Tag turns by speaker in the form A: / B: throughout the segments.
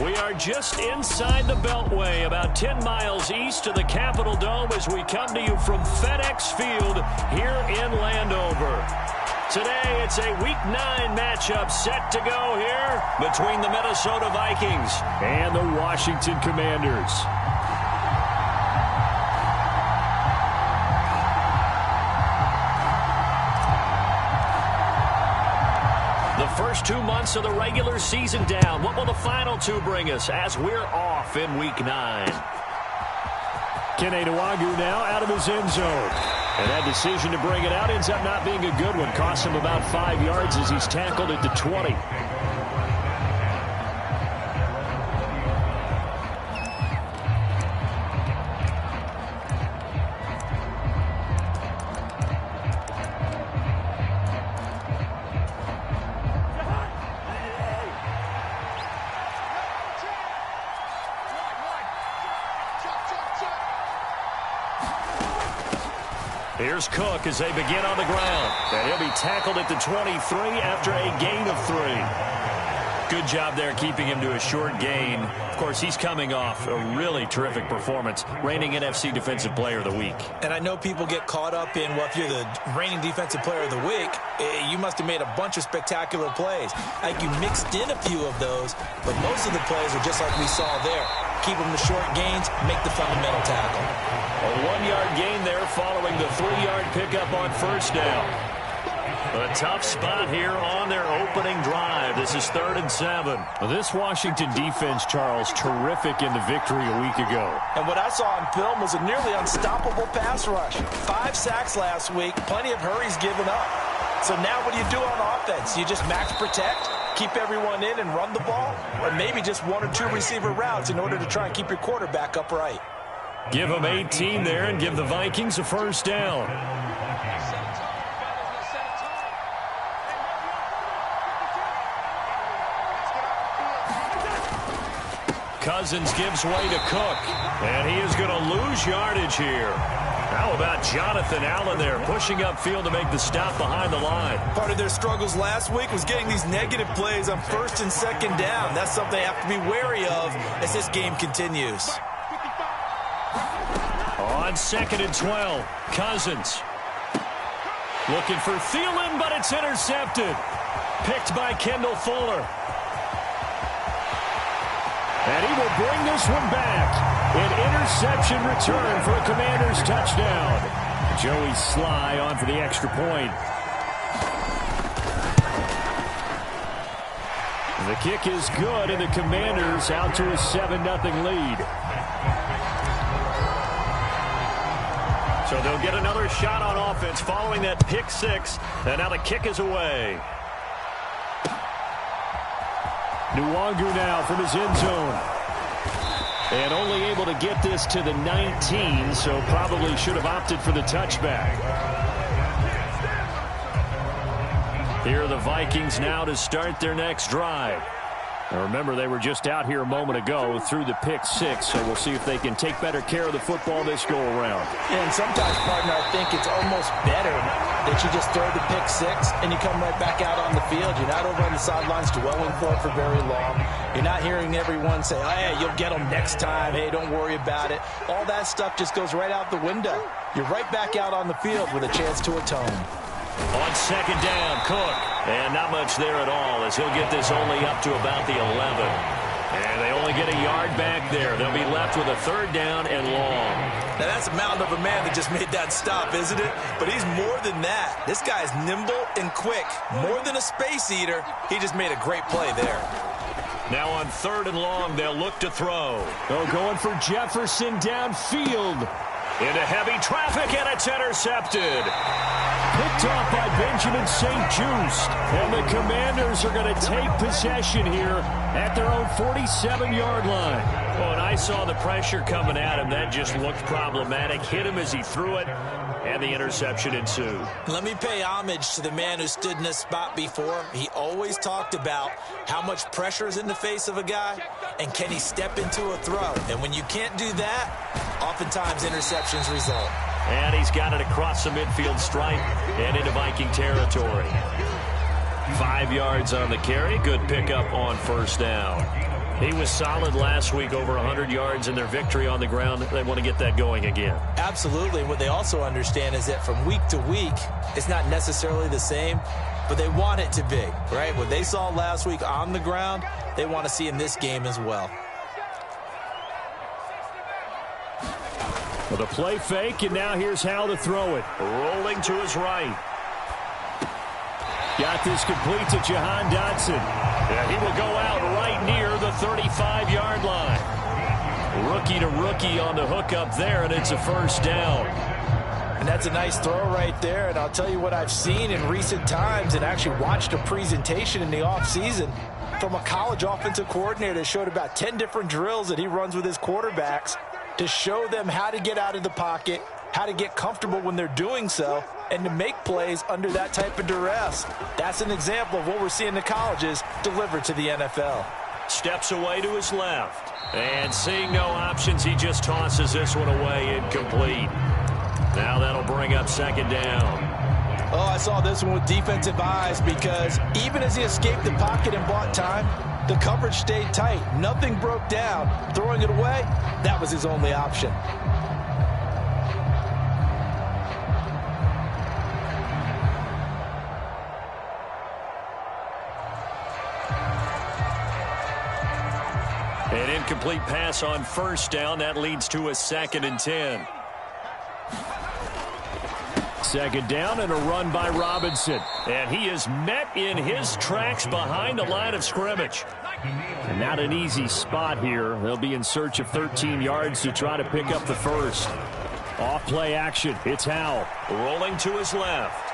A: We are just inside the Beltway, about 10 miles east of the Capitol Dome as we come to you from FedEx Field here in Landover. Today, it's a Week 9 matchup set to go here between the Minnesota Vikings and the Washington Commanders. The first 2 months of the regular season down. What will the final two bring us as we're off in Week 9? Kene Nwagu now out of his end zone. And that decision to bring it out ends up not being a good one. Costs him about 5 yards as he's tackled at the 20. Here's Cook as they begin on the ground. And he'll be tackled at the 23 after a gain of 3. Good job there keeping him to a short gain. Of course, he's coming off a really terrific performance, reigning NFC Defensive Player of the Week.
B: And I know people get caught up in, well, if you're the reigning Defensive Player of the Week, you must have made a bunch of spectacular plays. Like you mixed in a few of those, but most of the plays are just like we saw there. Keep them to short gains, make the fundamental tackle.
A: A 1-yard gain there following the 3-yard pickup on first down. A tough spot here on their opening drive. This is 3rd and 7. This Washington defense, Charles, terrific in the victory a week ago.
B: And what I saw on film was a nearly unstoppable pass rush. 5 sacks last week, plenty of hurries given up. So now what do you do on offense? You just max protect, keep everyone in and run the ball, or maybe just 1 or 2 receiver routes in order to try and keep your quarterback upright.
A: Give them 18 there and give the Vikings a first down. Cousins gives way to Cook, and he is going to lose yardage here. How about Jonathan Allen there, pushing upfield to make the stop behind the line?
B: Part of their struggles last week was getting these negative plays on 1st and 2nd down. That's something they have to be wary of as this game continues.
A: On 2nd and 12, Cousins. Looking for Thielen, but it's intercepted. Picked by Kendall Fuller. And he will bring this one back. An interception return for a Commanders touchdown. Joey Sly on for the extra point. The kick is good, and the Commanders out to a 7-0 lead. So they'll get another shot on offense following that pick 6, and now the kick is away. Nwagu now from his end zone. And only able to get this to the 19, so probably should have opted for the touchback. Here are the Vikings now to start their next drive. Now remember, they were just out here a moment ago through the pick 6, so we'll see if they can take better care of the football this go-around.
B: And sometimes, partner, I think it's almost better that you just throw the pick 6 and you come right back out on the field. You're not over on the sidelines dwelling for it for very long. You're not hearing everyone say, oh, hey, you'll get them next time. Hey, don't worry about it. All that stuff just goes right out the window. You're right back out on the field with a chance to atone.
A: On 2nd down, Cook. And not much there at all as he'll get this only up to about the 11. And they only get a yard back there. They'll be left with a 3rd down and long.
B: Now that's a mountain of a man that just made that stop, isn't it? But he's more than that. This guy's nimble and quick. More than a space eater. He just made a great play there.
A: Now on 3rd and long, they'll look to throw. Oh, going for Jefferson downfield. Into heavy traffic, and it's intercepted. Picked off by Benjamin St. Just. And the Commanders are going to take possession here at their own 47-yard line. Oh, and I saw the pressure coming at him. That just looked problematic. Hit him as he threw it, and the interception ensued.
B: Let me pay homage to the man who stood in this spot before. He always talked about how much pressure is in the face of a guy, and can he step into a throw. And when you can't do that, oftentimes interceptions result.
A: And he's got it across the midfield stripe and into Viking territory. 5 yards on the carry. Good pickup on 1st down. He was solid last week, over 100 yards in their victory on the ground. They want to get that going again.
B: Absolutely. What they also understand is that from week to week, it's not necessarily the same, but they want it to be, right? What they saw last week on the ground, they want to see in this game as well.
A: With a play fake, and now here's how to throw it. Rolling to his right. Got this complete to Jahan Dotson. And he will go out right near the 35-yard line. Rookie to rookie on the hook up there, and it's a first down.
B: And that's a nice throw right there. And I'll tell you what I've seen in recent times and actually watched a presentation in the offseason from a college offensive coordinator that showed about 10 different drills that he runs with his quarterbacks to show them how to get out of the pocket, how to get comfortable when they're doing so, and to make plays under that type of duress. That's an example of what we're seeing the colleges deliver to the NFL.
A: Steps away to his left. And seeing no options, he just tosses this one away, incomplete. Now that'll bring up second down.
B: Oh, I saw this one with defensive eyes because even as he escaped the pocket and bought time, the coverage stayed tight. Nothing broke down. Throwing it away, that was his only option.
A: An incomplete pass on first down. That leads to a 2nd and 10. Second down and a run by Robinson. And he is met in his tracks behind the line of scrimmage. And not an easy spot here. They'll be in search of 13 yards to try to pick up the first. Off play action. It's Howell. Rolling to his left.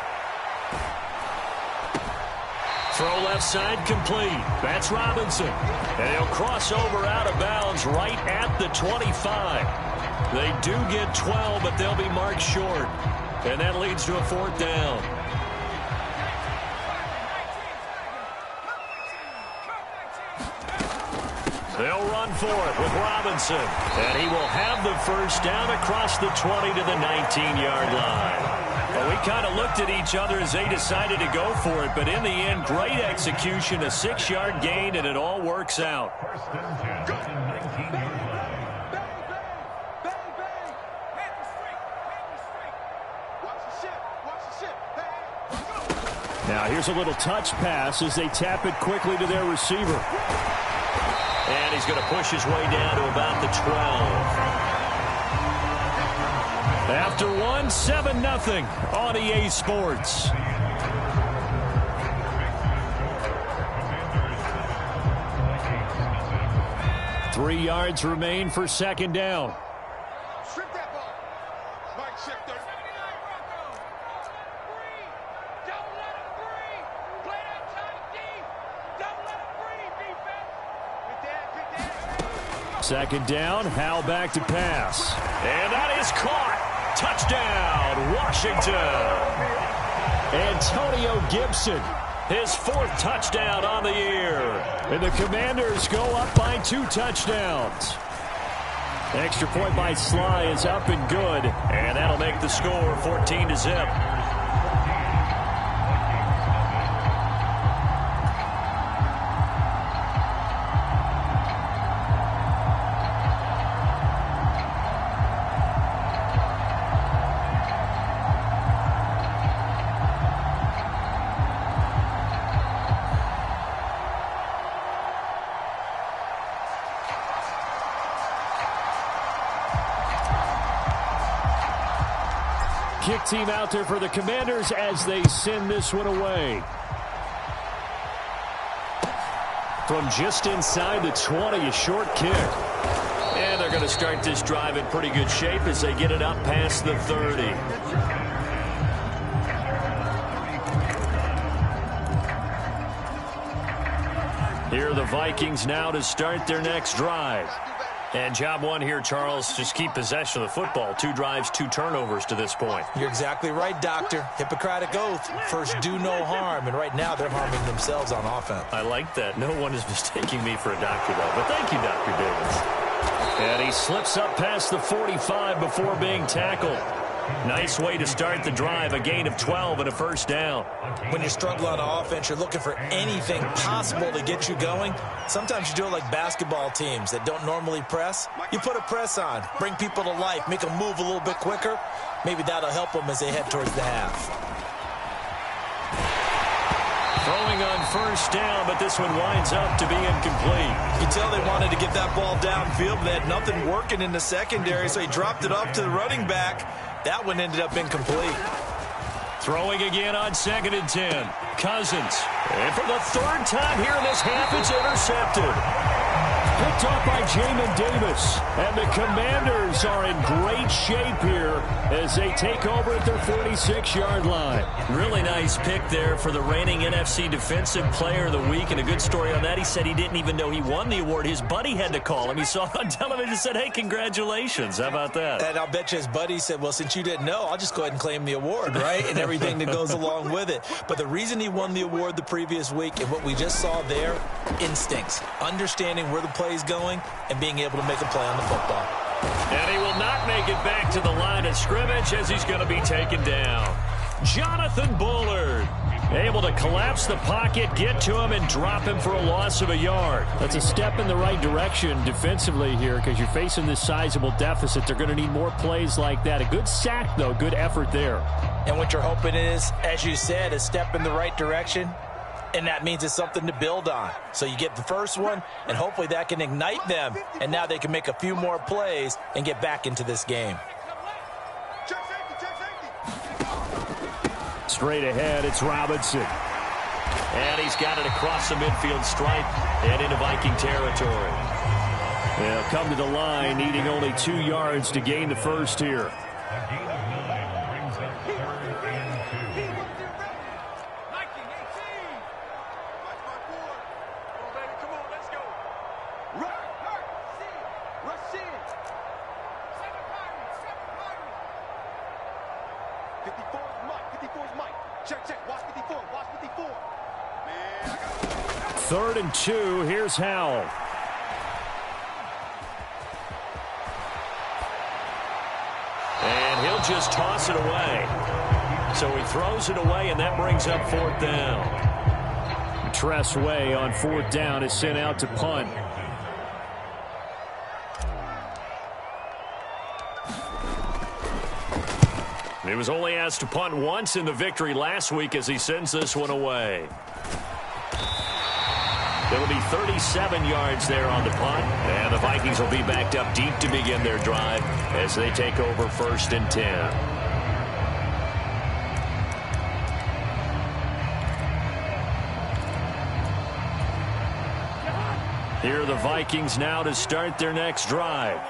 A: Throw left side complete. That's Robinson. And he'll cross over out of bounds right at the 25. They do get 12, but they'll be marked short. And that leads to a 4th down. They'll run for it with Robinson. And he will have the first down across the 20 to the 19-yard line. Well, we kind of looked at each other as they decided to go for it, but in the end, great execution, a 6-yard gain, and it all works out. Now here's a little touch pass as they tap it quickly to their receiver. And he's going to push his way down to about the 12. After one, 7-0 on EA Sports. Three yards remain for second down.
C: Strip that ball. Mike Shifter. Don't let him breathe. Play that tight deep. Don't let him breathe, defense. Good down.
A: Second down, Howell back to pass. And that is caught. Touchdown, Washington. Antonio Gibson, his 4th touchdown on the year. And the Commanders go up by 2 touchdowns. Extra point by Sly is up and good. And that'll make the score 14-0. Kick team out there for the Commanders as they send this one away. From just inside the 20, a short kick. And they're going to start this drive in pretty good shape as they get it up past the 30. Here are the Vikings now to start their next drive. And job one here, Charles, just keep possession of the football. 2 drives, 2 turnovers to this point.
B: You're exactly right, Doctor. Hippocratic oath. First, do no harm. And right now, they're harming themselves on offense.
A: I like that. No one is mistaking me for a doctor, though. But thank you, Dr. Davis. And he slips up past the 45 before being tackled. Nice way to start the drive, a gain of 12 and a first down.
B: When you struggle on offense, you're looking for anything possible to get you going. Sometimes you do it like basketball teams that don't normally press. You put a press on, bring people to life, make them move a little bit quicker. Maybe that'll help them as they head towards the half.
A: Throwing on first down, but this one winds up to be incomplete.
B: You can tell they wanted to get that ball downfield, but they had nothing working in the secondary, so he dropped it off to the running back. That one ended up incomplete.
A: Throwing again on 2nd and 10. Cousins. And for the third time here in this half, it's intercepted. Picked up by Jamin Davis. And the Commanders are in great shape here as they take over at their 46-yard line. Really nice pick there for the reigning NFC Defensive Player of the Week. And a good story on that, he said he didn't even know he won the award. His buddy had to call him. He saw it on television and said, hey, congratulations. How about that?
B: And I'll bet you his buddy said, well, since you didn't know, I'll just go ahead and claim the award, right? And everything that goes along with it. But the reason he won the award the previous week and what we just saw there, instincts, understanding where the play is going and being able to make a play on the football.
A: And he will not make it back to the line of scrimmage as he's going to be taken down. Jonathan Bullard able to collapse the pocket, get to him, and drop him for a loss of a yard. That's a step in the right direction defensively here because you're facing this sizable deficit. They're going to need more plays like that. A good sack, though. Good effort there.
B: And what you're hoping is, as you said, a step in the right direction. And that means it's something to build on. So you get the first one, and hopefully that can ignite them. And now they can make a few more plays and get back into this game.
A: Straight ahead, it's Robinson. And he's got it across the midfield stripe and into Viking territory. They'll come to the line, needing only 2 yards to gain the first here. Third and 2, here's Howell. And he'll just toss it away. So he throws it away, and that brings up 4th down. Tressway on 4th down is sent out to punt. He was only asked to punt once in the victory last week as he sends this one away. It'll be 37 yards there on the punt, and the Vikings will be backed up deep to begin their drive as they take over 1st and 10. Here are the Vikings now to start their next drive.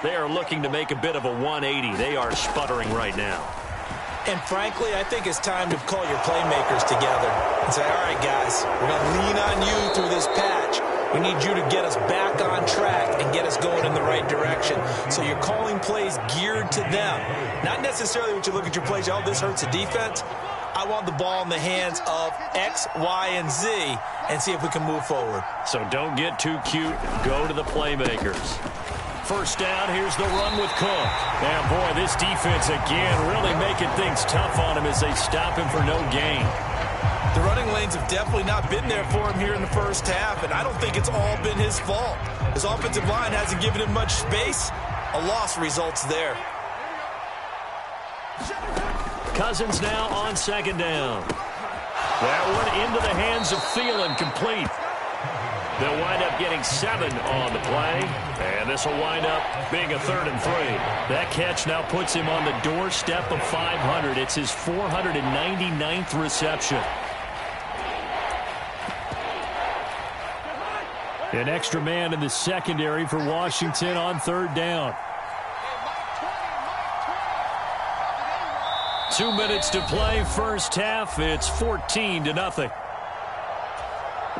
A: They are looking to make a bit of a 180. They are sputtering right now.
B: And frankly, I think it's time to call your playmakers together and say, all right, guys, we're going to lean on you through this patch. We need you to get us back on track and get us going in the right direction. So you're calling plays geared to them. Not necessarily when you look at your plays, oh, this hurts the defense. I want the ball in the hands of X, Y, and Z and see if we can move forward.
A: So don't get too cute. Go to the playmakers. First down, here's the run with Cook. And boy, this defense again really making things tough on him as they stop him for no gain.
B: The running lanes have definitely not been there for him here in the first half, and I don't think it's all been his fault. His offensive line hasn't given him much space. A loss results there.
A: Cousins now on 2nd down. That one into the hands of Thielen, complete. They'll wind up getting 7 on the play, and this will wind up being a 3rd and 3. That catch now puts him on the doorstep of 500. It's his 499th reception. An extra man in the secondary for Washington on 3rd down. 2 minutes to play, first half. It's 14-0.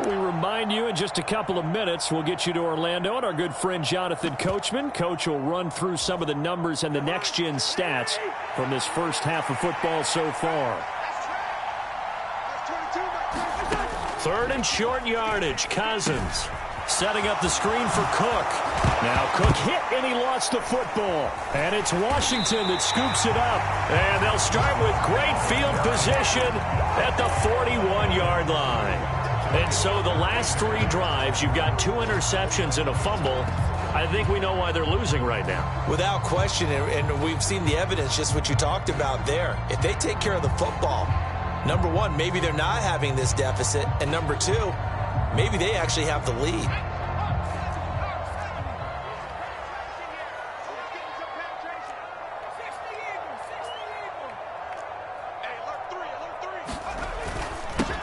A: We remind you in just a couple of minutes, we'll get you to Orlando and our good friend Jonathan Coachman. Coach will run through some of the numbers and the next-gen stats from this first half of football so far. 3rd and short yardage. Cousins Setting up the screen for Cook. Now Cook hit, and he lost the football. And it's Washington that scoops it up. And they'll start with great field position at the 41-yard line. And so the last 3 drives, you've got 2 interceptions and a fumble. I think we know why they're losing right now.
B: Without question, and we've seen the evidence, just what you talked about there. If they take care of the football, number one, maybe they're not having this deficit. And number 2, maybe they actually have the lead.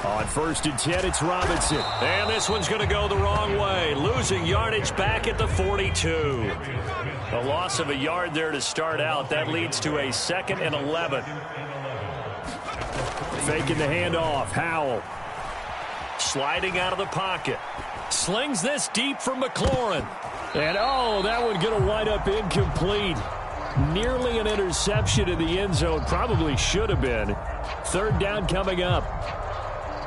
A: On 1st and 10, it's Robinson. And this one's going to go the wrong way. Losing yardage back at the 42. A loss of a yard there to start out. That leads to a 2nd and 11. Faking the handoff. Howell. Sliding out of the pocket. Slings this deep for McLaurin. And, oh, that one going to wind up incomplete. Nearly an interception in the end zone. Probably should have been. 3rd down coming up.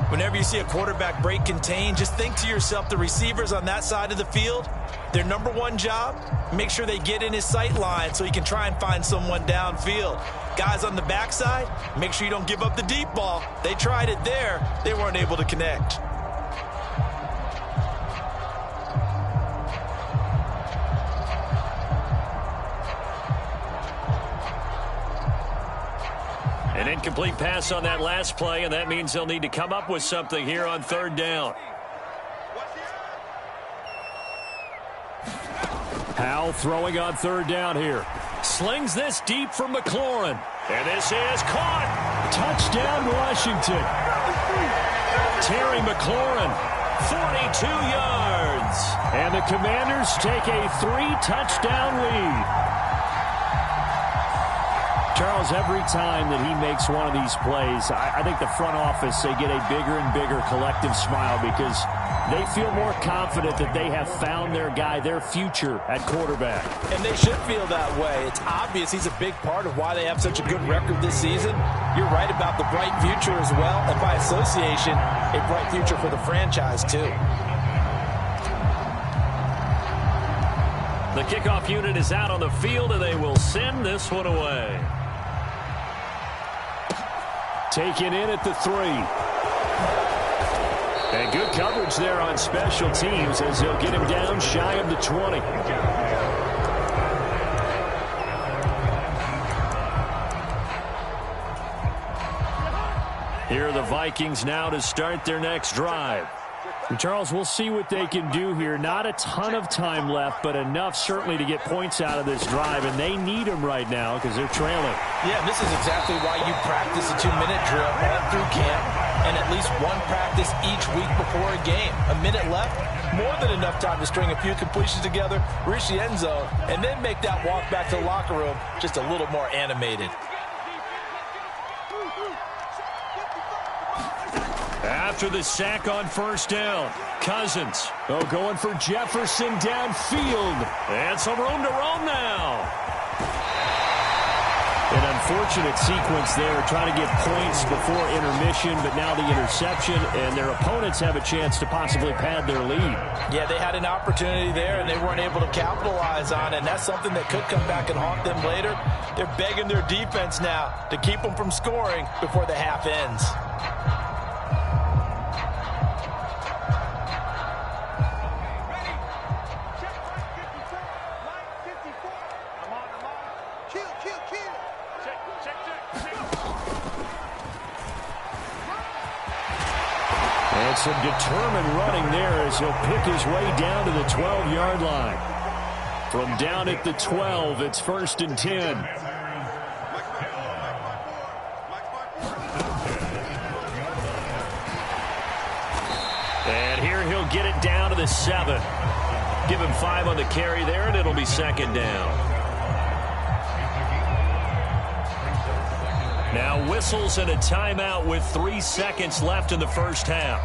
B: Whenever you see a quarterback break contain, just think to yourself, the receivers on that side of the field, their number one job, make sure they get in his sight line so he can try and find someone downfield. Guys on the backside, make sure you don't give up the deep ball. They tried it there. They weren't able to connect.
A: An incomplete pass on that last play, and that means they'll need to come up with something here on 3rd down. Howell throwing on 3rd down here. Slings this deep for McLaurin. And this is caught. Touchdown, Washington. Terry McLaurin, 42 yards. And the Commanders take a 3-touchdown lead. Charles, every time that he makes one of these plays, I think the front office, they get a bigger and bigger collective smile because they feel more confident that they have found their guy, their future at quarterback.
B: And they should feel that way. It's obvious he's a big part of why they have such a good record this season. You're right about the bright future as well, and by association, a bright future for the franchise too.
A: The kickoff unit is out on the field, and they will send this one away. Taken in at the 3. And good coverage there on special teams as they'll get him down shy of the 20. Here are the Vikings now to start their next drive. And Charles, we'll see what they can do here. Not a ton of time left, but enough certainly to get points out of this drive, and they need them right now because they're trailing.
B: Yeah, this is exactly why you practice a 2-minute drill all through camp and at least one practice each week before a game. A minute left, more than enough time to string a few completions together, reach the end zone, and then make that walk back to the locker room just a little more animated.
A: After the sack on 1st down, Cousins. Oh, going for Jefferson downfield. And some room to roam now. An unfortunate sequence there, trying to get points before intermission, but now the interception, and their opponents have a chance to possibly pad their lead.
B: Yeah, they had an opportunity there, and they weren't able to capitalize on it, and that's something that could come back and haunt them later. They're begging their defense now to keep them from scoring before the half ends.
A: And some determined running there as he'll pick his way down to the 12-yard line. From down at the 12, it's 1st and 10. And here he'll get it down to the 7. Give him 5 on the carry there, and it'll be 2nd down. Now whistles and a timeout with 3 seconds left in the first half.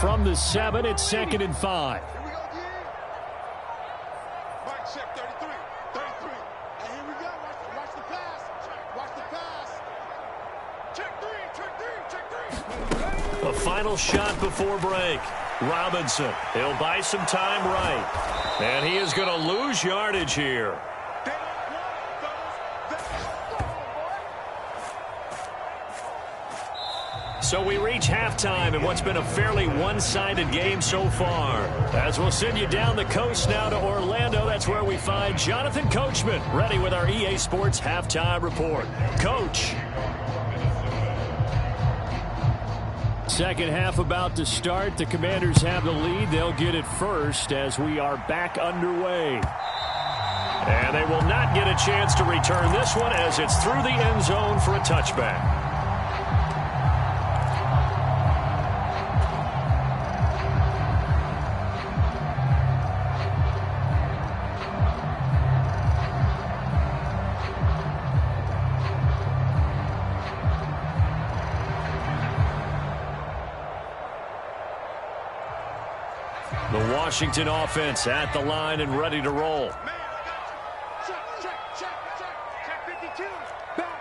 A: From the 7, it's 2nd and 5.
C: Here we go again. Mike, check 30.
A: A final shot before break. Robinson, he'll buy some time right. And he is going to lose yardage here. So we reach halftime in what's been a fairly one-sided game so far. As we'll send you down the coast now to Orlando, that's where we find Jonathan Coachman, ready with our EA Sports Halftime Report. Coach.
D: Second half about to start. The Commanders have the lead. They'll get it first as we are back underway.
A: And they will not get a chance to return this one as it's through the end zone for a touchback. The Washington offense at the line and ready to roll.
C: Check 52. Back.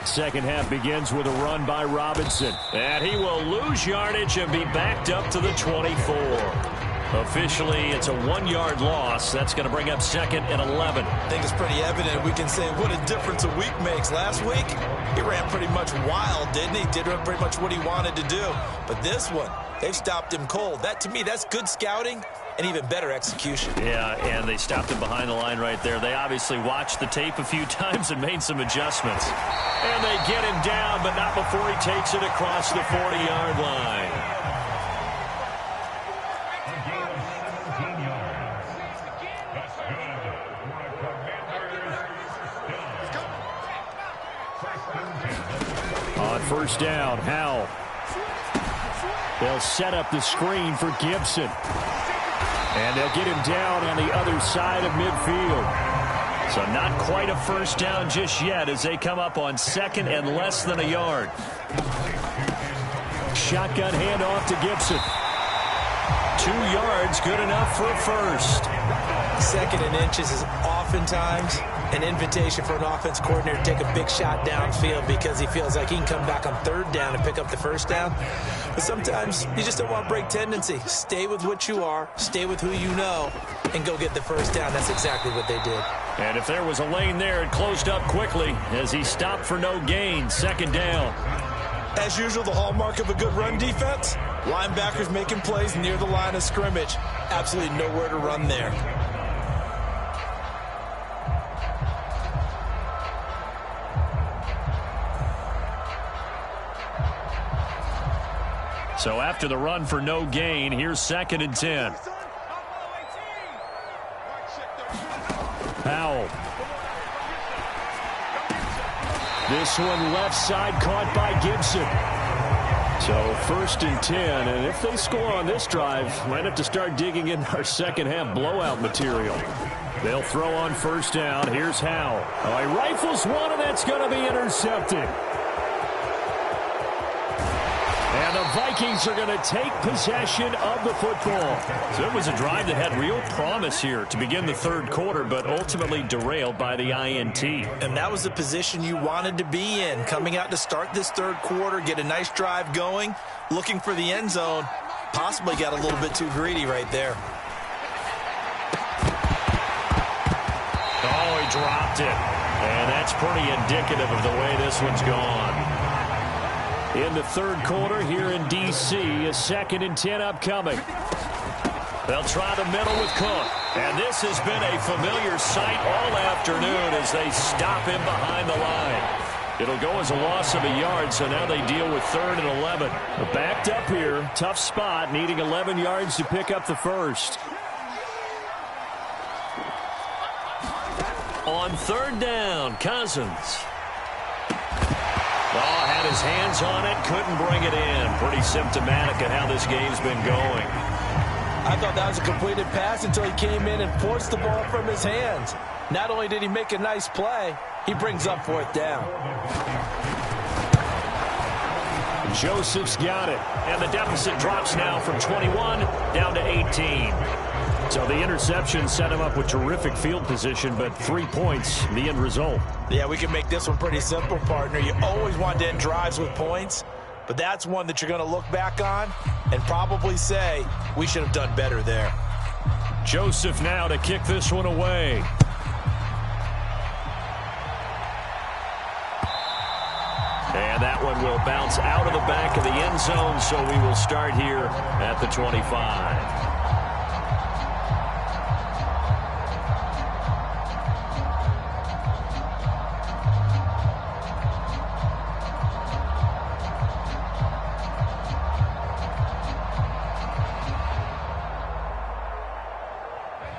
D: Second half begins with a run by Robinson.
A: And he will lose yardage and be backed up to the 24. Officially, it's a 1-yard loss. That's going to bring up 2nd and 11.
B: I think it's pretty evident. We can say what a difference a week makes. Last week, he ran pretty much wild, didn't he? Did pretty much what he wanted to do. But this one, they've stopped him cold. That, to me, that's good scouting and even better execution.
A: Yeah, and they stopped him behind the line right there. They obviously watched the tape a few times and made some adjustments. And they get him down, but not before he takes it across the 40-yard line.
D: On first down, Howell. They'll set up the screen for Gibson. And they'll get him down on the other side of midfield. So not quite a first down just yet as they come up on 2nd and less than a yard. Shotgun handoff to Gibson. 2 yards, good enough for a first.
B: 2nd and inches is oftentimes an invitation for an offense coordinator to take a big shot downfield because he feels like he can come back on 3rd down and pick up the first down. But sometimes you just don't want to break tendency. Stay with what you are, stay with who you know, and go get the first down. That's exactly what they did.
A: And if there was a lane there, it closed up quickly as he stopped for no gain. 2nd down.
B: As usual, the hallmark of a good run defense, linebackers making plays near the line of scrimmage. Absolutely nowhere to run there.
A: So after the run for no gain, here's 2nd and 10.
D: Howell. This one left side caught by Gibson. So 1st and 10, and if they score on this drive, might have to start digging in our second half blowout material. They'll throw on 1st down. Here's Howell. Oh, he rifles one, and that's going to be intercepted. And the Vikings are going to take possession of the football. So it was a drive that had real promise here to begin the 3rd quarter, but ultimately derailed by the INT.
B: And that was the position you wanted to be in, coming out to start this 3rd quarter, get a nice drive going, looking for the end zone. Possibly got a little bit too greedy right there.
A: Oh, he dropped it. And that's pretty indicative of the way this one's gone.
D: In the 3rd quarter here in D.C., a 2nd and 10 upcoming.
A: They'll try the middle with Cook. And this has been a familiar sight all afternoon as they stop him behind the line. It'll go as a loss of a yard, so now they deal with 3rd and 11.
D: Backed up here, tough spot, needing 11 yards to pick up the first.
A: On 3rd down, Cousins. Oh, had his hands on it, couldn't bring it in. Pretty symptomatic of how this game's been going.
B: I thought that was a completed pass until he came in and forced the ball from his hands. Not only did he make a nice play, he brings up 4th down.
D: Joseph's got it.
A: And the deficit drops now from 21 down to 18.
D: So the interception set him up with terrific field position, but 3 points, the end result.
B: Yeah, we can make this one pretty simple, partner. You always want to end drives with points, but that's one that you're going to look back on and probably say, we should have done better there.
D: Joseph now to kick this one away. And that one will bounce out of the back of the end zone, so we will start here at the 25.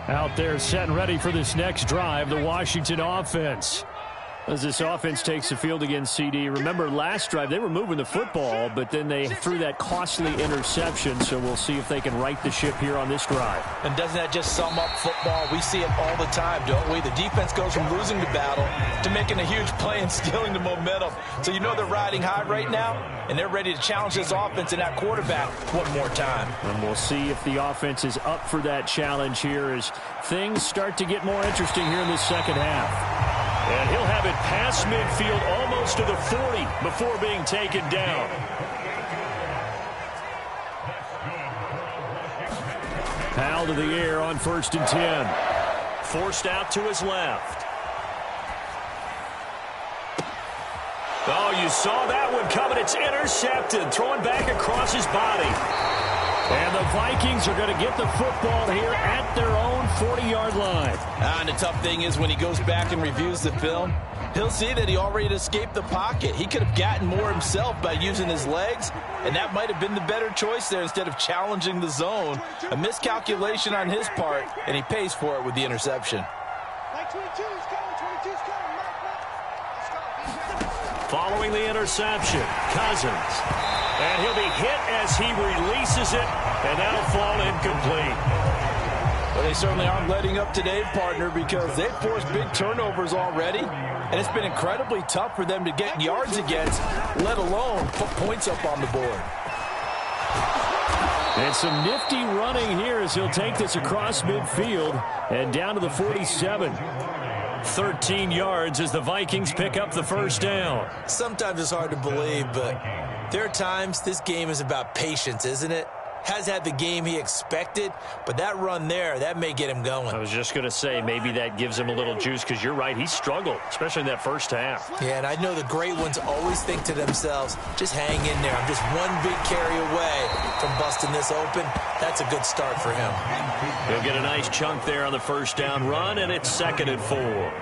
D: Out there set and ready for this next drive, the Washington offense. As this offense takes the field against CD. Remember, last drive, they were moving the football, but then they threw that costly interception, so we'll see if they can right the ship here on this drive.
B: And doesn't that just sum up football? We see it all the time, don't we? The defense goes from losing the battle to making a huge play and stealing the momentum. So you know they're riding high right now, and they're ready to challenge this offense and that quarterback one more time.
D: And we'll see if the offense is up for that challenge here as things start to get more interesting here in the second half. And he'll have it past midfield almost to the 40 before being taken down. Powell to the air on 1st and 10. Forced out to his left. Oh, you saw that one coming. It's intercepted. Throwing back across his body. And the Vikings are going to get the football here at their own 40-yard line.
B: And the tough thing is when he goes back and reviews the film, he'll see that he already escaped the pocket. He could have gotten more himself by using his legs, and that might have been the better choice there instead of challenging the zone. A miscalculation on his part, and he pays for it with the interception.
D: Following the interception, Cousins. And he'll be hit as he releases it, and that'll fall incomplete.
B: Well, they certainly aren't letting up today, partner, because they've forced big turnovers already, and it's been incredibly tough for them to get yards against, let alone put points up on the board.
D: And some nifty running here as he'll take this across midfield and down to the 47. 13 yards as the Vikings pick up the first down.
B: Sometimes it's hard to believe, but there are times this game is about patience, isn't it? Has had the game he expected, but that run there, that may get him going.
D: I was just going to say, maybe that gives him a little juice, because you're right, he struggled, especially in that first half.
B: Yeah, and I know the great ones always think to themselves, just hang in there. I'm just one big carry away from busting this open. That's a good start for him.
D: He'll get a nice chunk there on the first down run, and it's 2nd and 4.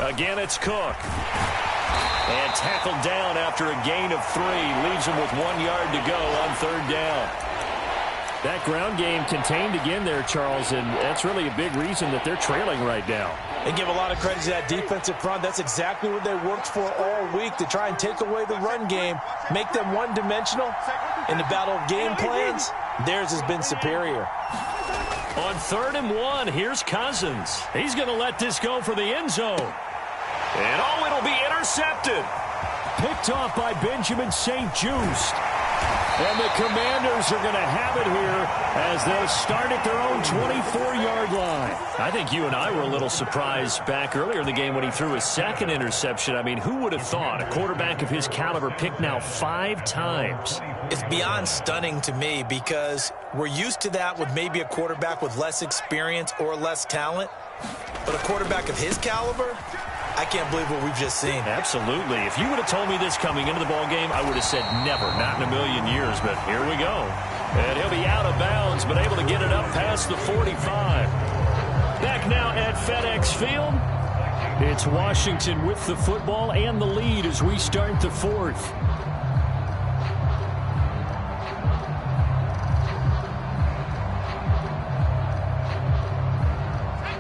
D: Again, it's Cook. And tackled down after a gain of 3. Leaves him with 1 yard to go on 3rd down. That ground game contained again there, Charles, and that's really a big reason that they're trailing right now.
B: They give a lot of credit to that defensive front. That's exactly what they worked for all week, to try and take away the run game, make them one-dimensional. In the battle of game plans, theirs has been superior.
D: On 3rd and 1, here's Cousins. He's going to let this go for the end zone. And oh, it'll be intercepted. Picked off by Benjamin St-Juste. And the Commanders are going to have it here as they'll start at their own 24-yard line. I think you and I were a little surprised back earlier in the game when he threw his 2nd interception. I mean, who would have thought a quarterback of his caliber picked now 5 times?
B: It's beyond stunning to me because we're used to that with maybe a quarterback with less experience or less talent. But a quarterback of his caliber, I can't believe what we've just seen.
D: Absolutely. If you would have told me this coming into the ballgame, I would have said never, not in a million years. But here we go. And he'll be out of bounds, but able to get it up past the 45. Back now at FedEx Field. It's Washington with the football and the lead as we start the 4th.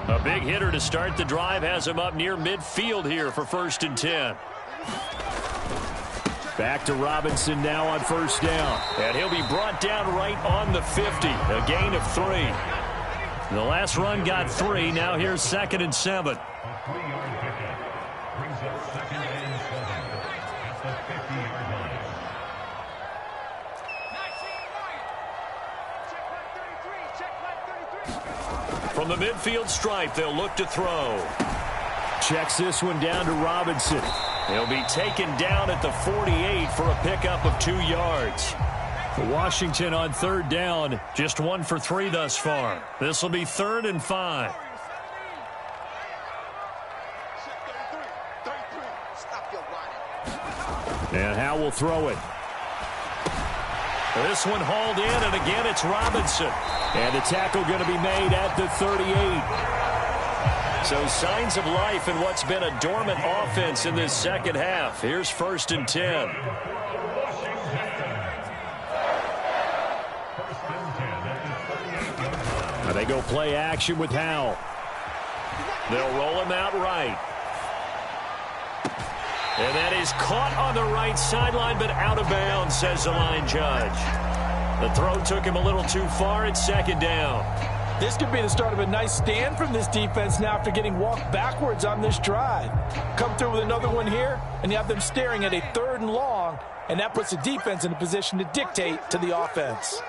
D: A big hitter to start the drive has him up near midfield here for 1st and 10. Back to Robinson now on first down.
A: And he'll be brought down right on the 50. A gain of 3.
D: The last run got 3. Now here's 2nd and 7.
A: From the midfield stripe, they'll look to throw.
D: Checks this one down to Robinson.
A: He'll be taken down at the 48 for a pickup of 2 yards.
D: Washington on 3rd down, just 1 for 3 thus far. This will be 3rd and 5. And Howe will throw it.
A: This one hauled in, and again it's Robinson.
D: And the tackle going to be made at the 38.
A: So signs of life in what's been a dormant offense in this second half. Here's 1st and 10.
D: Now they go play action with Howe.
A: They'll roll him out right. And that is caught on the right sideline, but out of bounds, says the line judge. The throw took him a little too far. It's 2nd down.
B: This could be the start of a nice stand from this defense now after getting walked backwards on this drive. Come through with another one here, and you have them staring at a 3rd and long, and that puts the defense in a position to dictate to the offense.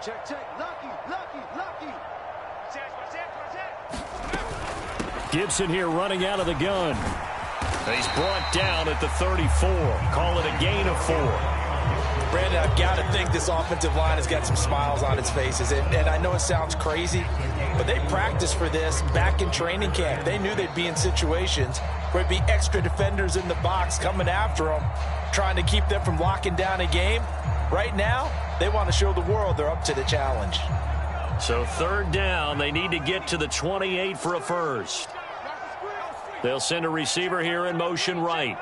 C: Check. Lucky.
D: Gibson here running out of the gun.
A: He's brought down at the 34. Call it a gain of 4.
B: Brandon, I've got to think this offensive line has got some smiles on its faces. And I know it sounds crazy, but they practiced for this back in training camp. They knew they'd be in situations where there'd be extra defenders in the box coming after them, trying to keep them from locking down a game. Right now, they want to show the world they're up to the challenge.
A: So 3rd down, they need to get to the 28 for a first. They'll send a receiver here in motion right.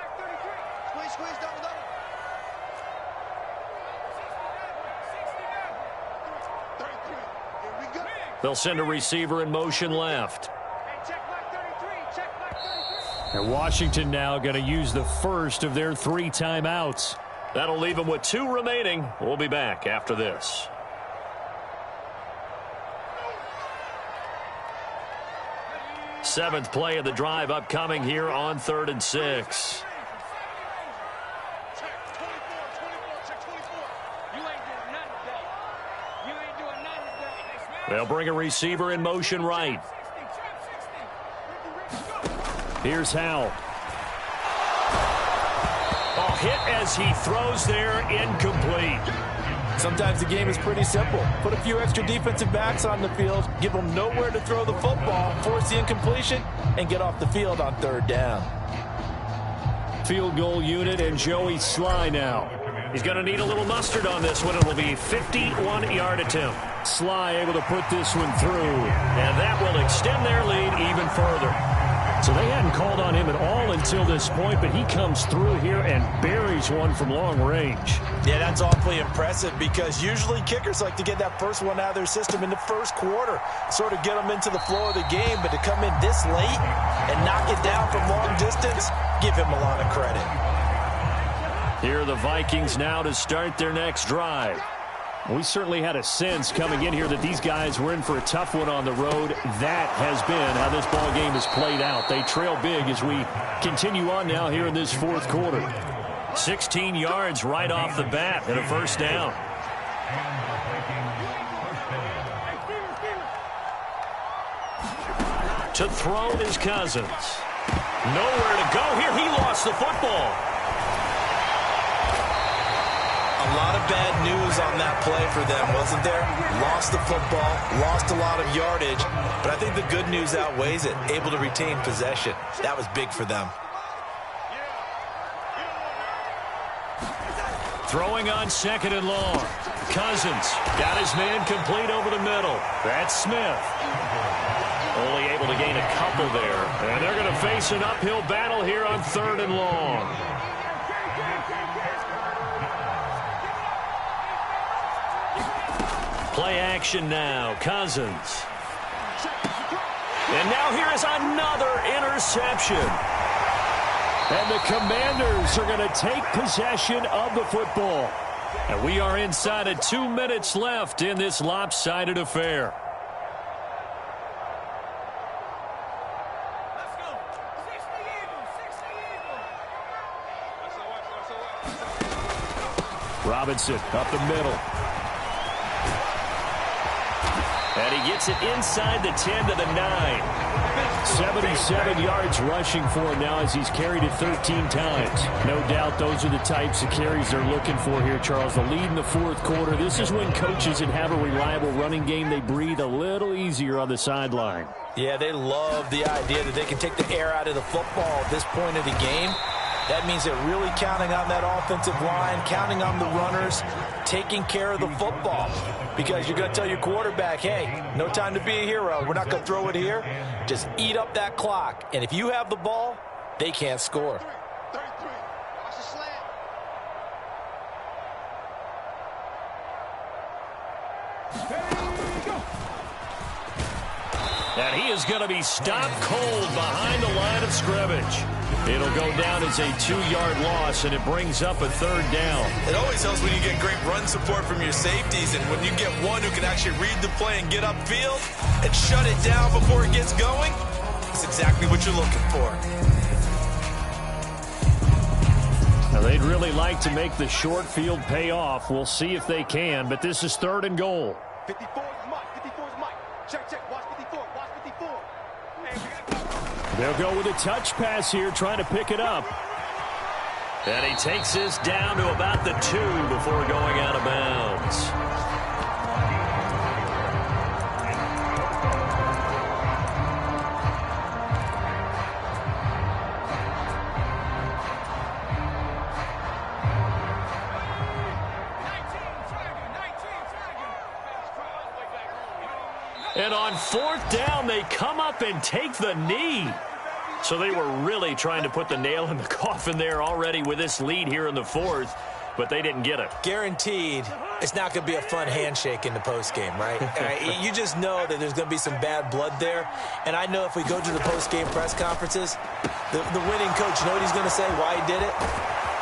A: They'll send a receiver in motion left.
D: And Washington now going to use the first of their 3 timeouts.
A: That'll leave them with 2 remaining. We'll be back after this. Seventh play of the drive upcoming here on 3rd and 6. They'll bring a receiver in motion right.
D: Here's Howe.
A: Oh, hit as he throws there, incomplete.
B: Sometimes the game is pretty simple. Put a few extra defensive backs on the field, give them nowhere to throw the football, force the incompletion, and get off the field on 3rd down.
D: Field goal unit and Joey Sly now.
A: He's going to need a little mustard on this one. It'll be a 51-yard attempt.
D: Sly able to put this one through.
A: And that will extend their lead even further.
D: So they hadn't called on him at all until this point, but he comes through here and buries one from long range.
B: Yeah, that's awfully impressive because usually kickers like to get that first one out of their system in the first quarter, sort of get them into the flow of the game, but to come in this late and knock it down from long distance, give him a lot of credit.
D: Here are the Vikings now to start their next drive. We certainly had a sense coming in here that these guys were in for a tough one on the road. That has been how this ball game has played out. They trail big as we continue on now here in this 4th quarter.
A: 16 yards right off the bat and a first down. To throw is Cousins. Nowhere to go here. He lost the football.
B: A lot of bad news on that play for them, wasn't there? Lost the football, lost a lot of yardage, but I think the good news outweighs it. Able to retain possession. That was big for them.
A: Throwing on 2nd and long. Cousins got his man complete over the middle. That's Smith. Only able to gain a couple there. And they're going to face an uphill battle here on 3rd and long. Play action now. Cousins. And now here is another interception.
D: And the Commanders are going to take possession of the football. And we are inside of 2 minutes left in this lopsided affair.
C: Let's go. 60 Eagles.
D: Robinson up the middle.
A: And he gets it inside the 10 to the 9.
D: 77 yards rushing for him now as he's carried it 13 times. No doubt those are the types of carries they're looking for here, Charles. The lead in the fourth quarter. This is when coaches that have a reliable running game, they breathe a little easier on the sideline.
B: Yeah, they love the idea that they can take the air out of the football at this point of the game. That means they're really counting on that offensive line, counting on the runners, taking care of the football. Because you're going to tell your quarterback, hey, no time to be a hero. We're not going to throw it here. Just eat up that clock. And if you have the ball, they can't score.
C: 33. Watch the slant.
A: And he is going to be stopped cold behind the line of scrimmage. It'll go down as a 2-yard loss, and it brings up a 3rd down.
E: It always helps when you get great run support from your safeties, and when you get one who can actually read the play and get upfield and shut it down before it gets going, it's exactly what you're looking for.
D: Now, they'd really like to make the short field pay off. We'll see if they can, but this is 3rd and goal.
C: 54 is Mike. 54 is Mike. Check. Watch 54. Watch 54. Hey, we got to go.
D: They'll go with a touch pass here, trying to pick it up.
A: And he takes this down to about the 2 before going out of bounds. And on 4th down, they come up and take the knee. So they were really trying to put the nail in the coffin there already with this lead here in the 4th, but they didn't get it.
B: Guaranteed, it's not going to be a fun handshake in the postgame, right? You just know that there's going to be some bad blood there. And I know if we go to the postgame press conferences, the winning coach, you know what he's going to say, why he did it?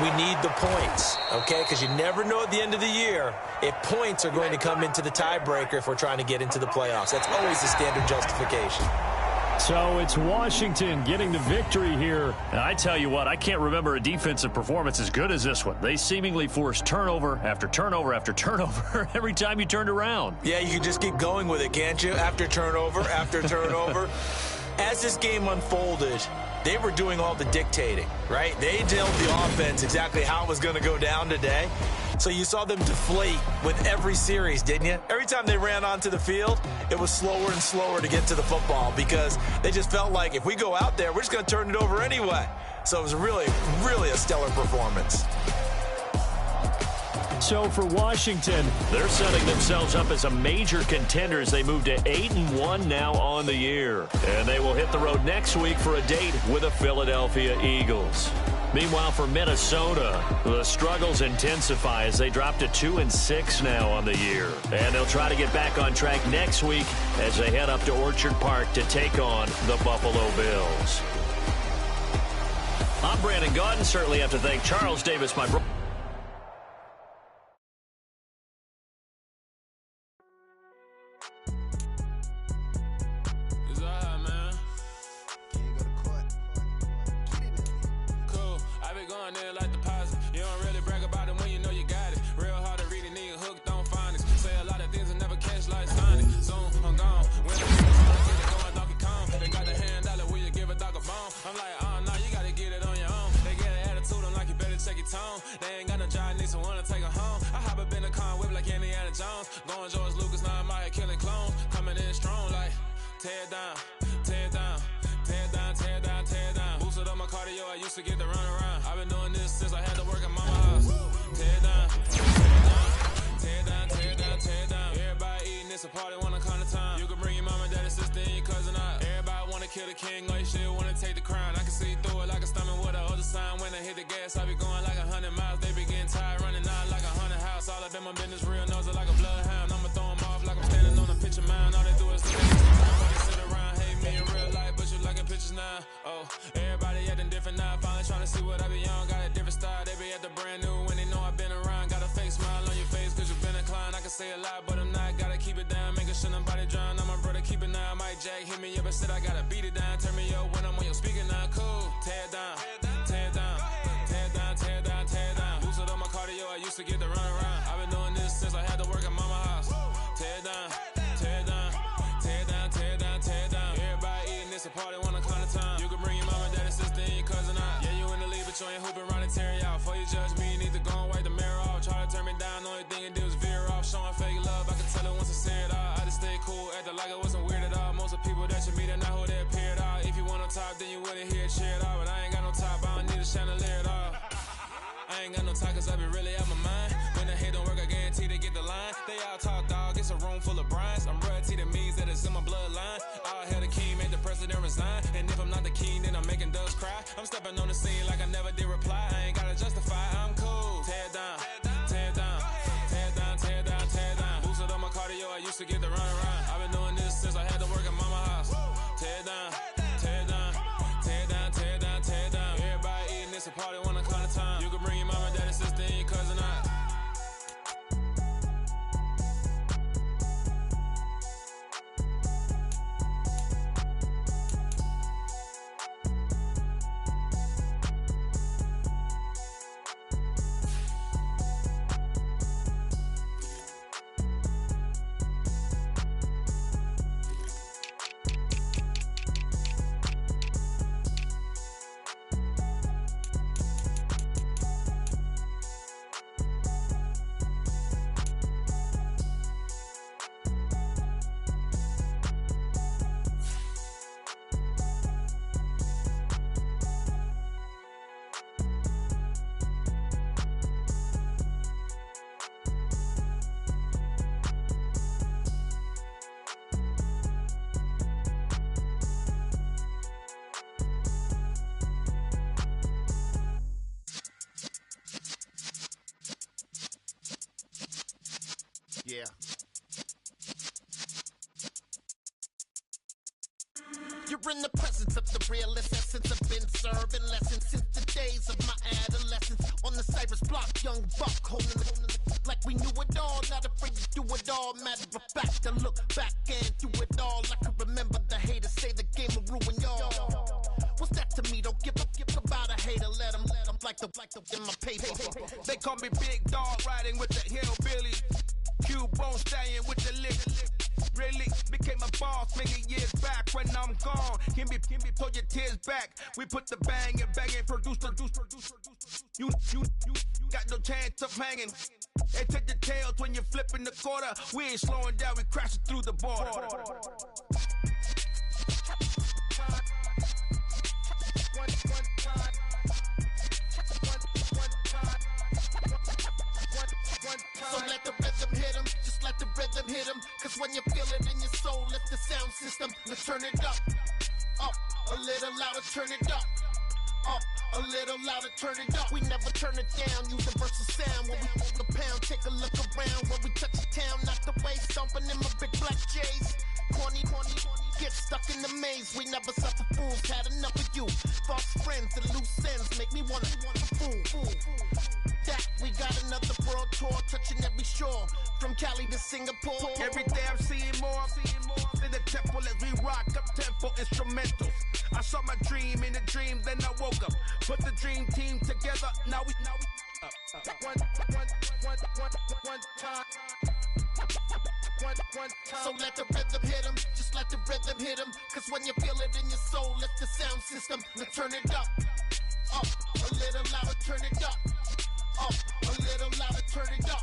B: We need the points, okay? Because you never know at the end of the year if points are going to come into the tiebreaker if we're trying to get into the playoffs. That's always the standard justification.
D: So it's Washington getting the victory here.
A: And I tell you what, I can't remember a defensive performance as good as this one. They seemingly forced turnover after turnover after turnover every time you turned around.
B: Yeah, you can just keep going with it, can't you? After turnover, after turnover. As this game unfolded, they were doing all the dictating, right? They told the offense exactly how it was going to go down today. So you saw them deflate with every series, didn't you? Every time they ran onto the field, it was slower and slower to get to the football because they just felt like if we go out there, we're just going to turn it over anyway. So it was really, really a stellar performance.
D: So for Washington,
A: they're setting themselves up as a major contender as they move to 8-1 now on the year. And they will hit the road next week for a date with the Philadelphia Eagles. Meanwhile, for Minnesota, the struggles intensify as they drop to 2-6 now on the year. And they'll try to get back on track next week as they head up to Orchard Park to take on the Buffalo Bills. I'm Brandon Gaudin. Certainly have to thank Charles Davis, my brother.
F: They ain't got no job, need someone to take her home. I hop up in a car, whip like Indiana Jones. Going George Lucas, now I'm out here killing clones. Coming in strong like, tear it down, tear it down, tear it down, tear it down, tear it down. Boosted up my cardio, I used to get to run around. I've been doing this since I had to work at mama's house. Tear it down, tear it down, tear it down, tear it down, tear it down. Everybody eating, it's a party, wanna come to time. You can bring your mama, daddy, sister, and your cousin out. Everybody wanna kill the king, or you shit wanna take the crown. I can see through it like a stomach with a other sign. When I hit the gas, I be going like 100 miles. They be getting tired, running out like 100 house. All up in my business, real nose like a bloodhound. I'ma throw them off like I'm standing on a picture mound. All they do is look at me, sit around, hate Everybody acting different now, finally trying to see what I be on. Got a different style, they be at the brand new when they know I've been around. Got a fake smile on your face cause you've been inclined. I can say a lot, but I'm not. Gotta keep it down, making sure nobody drown. I'm my brother, keep it now. Mike Jack hit me up and said I gotta beat it down. Turn me up when I'm on your speaker now. Cool, tear it down, tear it down, tear it down, tear it down, tear it down. Boosted on my cardio, I used to get to run around. I've been doing this since I had to work at mama house. Tear it down, tear it down, tear it down, tear it down, tear it down. Everybody eating this a party, one o'clock of time. You can bring your mama, daddy, sister, and your cousin out. Yeah, you in the league, but you ain't hooping around and tear it out. Before you judge me, you need to go and wipe the mirror off. Try to turn me down, the only thing it did was veer off. Showing fake love, I can tell it once I say it all. I just stay cool, acting like it wasn't weird at all. Most of the people that you meet are not who they appear at all. If you want on top, then you wouldn't hear it cheer at all. But I ain't got no top, I don't need a chandelier at all. I ain't got no talk cause I be really out my mind. When the hate don't work, I guarantee they get the line. They all talk dog, it's a room full of brines. I'm royalty, that means that it's in my bloodline. All hail the king, make the president resign. And if I'm not the king, then I'm making doves cry. I'm stepping on the scene like I never did reply. I ain't gotta justify, I'm cool. Tear it down, tear it down, tear it down, tear it down, tear it down. Boosted on my cardio, I used to get to run around. I've been doing this since I had to work at mama house. Tear it down, tear it down, tear it down, tear it down, tear it down. Everybody eating this a party, one o'clock of time. You can bring your mama, daddy, sister, and your cousin out.
G: Yeah. You're in the presence of the realest essence. I've been serving lessons since the days of my adolescence. On the Cypress block, young buck holding the like we knew it all. Not afraid to do it all. Matter of fact, I look back and do it all. I can remember the haters say the game will ruin y'all. What's that to me? Don't give about a hater. Let them like the in my paper.
H: They call me Big Dog, riding with the hillbillies. Q-Bone stallion with the lick. Really became a boss many years back. When I'm gone, can be pull your tears back. We put the bang and produce. You got no chance of hanging. They take the tails when you're flipping the quarter. We ain't slowing down, we crashing through the border.
G: So let the rhythm hit him, just let the rhythm hit him. Cause when you feel it in your soul, lift the sound system. Let's turn it up, a little louder, turn it up, a little louder, turn it up. We never turn it down, universal sound. When we move the pound, take a look around. When we touch the town, not the way, stomping in my big black J's. Corny, get stuck in the maze. We never suffer fools, had enough of you. False friends and loose ends make me wanna fool. That we got another world tour, touching every shore, from Cali to Singapore.
H: Every day I'm seeing more in the temple as we rock up tempo instrumentals. I saw my dream in a dream, then I woke up. Put the dream team together, now we one time.
G: So let the rhythm hit him, just let the rhythm hit him. Cause when you feel it in your soul, lift the sound system. Now turn it up, a little louder, turn it up, a little louder, turn it up.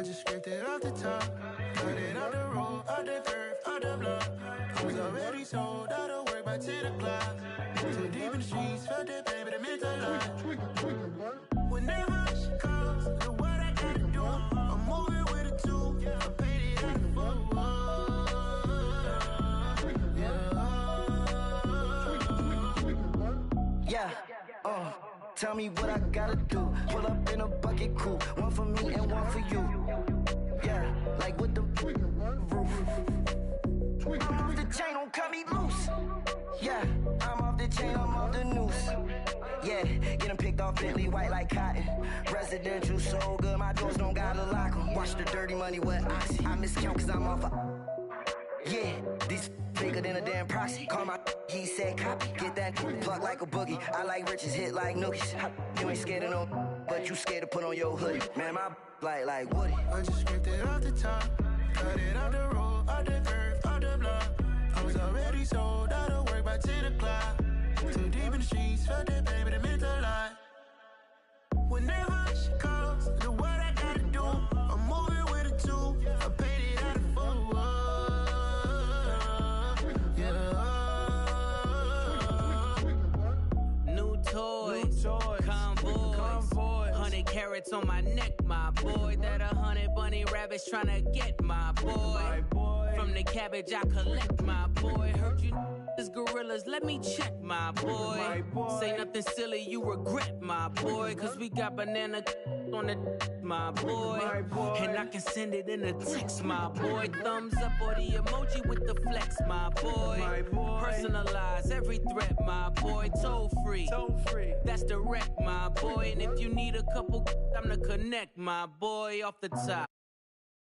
I: I just scraped it off the top. Cut it off the road, off the curve, off the block. I was already sold out of work by 10 o'clock. Too deep in the streets, felt that pain, but it meant a lot. Whenever she calls, look what I gotta do. I'm moving with a two, I paid it out of full. Yeah, tell me what I gotta do. Pull up in a bucket crew, one for me and one for you. Yeah, like with the roof. I'm off the chain, don't cut me loose. Yeah, I'm off the chain, I'm off the noose. Yeah, getting picked off Bentley white like cotton. Residential so good, my doors don't gotta lock 'em. Watch the dirty money with oxy. I miscount cause I'm off yeah, these bigger than a damn proxy. Call my he said copy. Get that plug like a boogie. I like riches, hit like nookies. You ain't scared of no, but you scared to put on your hoodie. Man, my like Woody. I just scraped it off the top. Cut it off the road, off the curve, off the block. I was already sold out of work by 10 o'clock. Too deep in the streets, felt that pain, but it meant a lot. Whenever she calls, look what I gotta do. I'm moving with a two, I paid it out of full.
J: Convoy. 100 carats on my neck, my boy. That 100 bunny rabbits tryna get my boy. From the cabbage I collect, my boy. Heard you gorillas, let me check, my boy. Say nothing silly, you regret, my boy. Cause we got banana on the my boy. And I can send it in a text, my boy. Thumbs up or the emoji with the flex, my boy. Personalize every threat, my boy. Toll free. That's direct, my boy. And if you need a couple, I'm the connect, my boy. Off the top.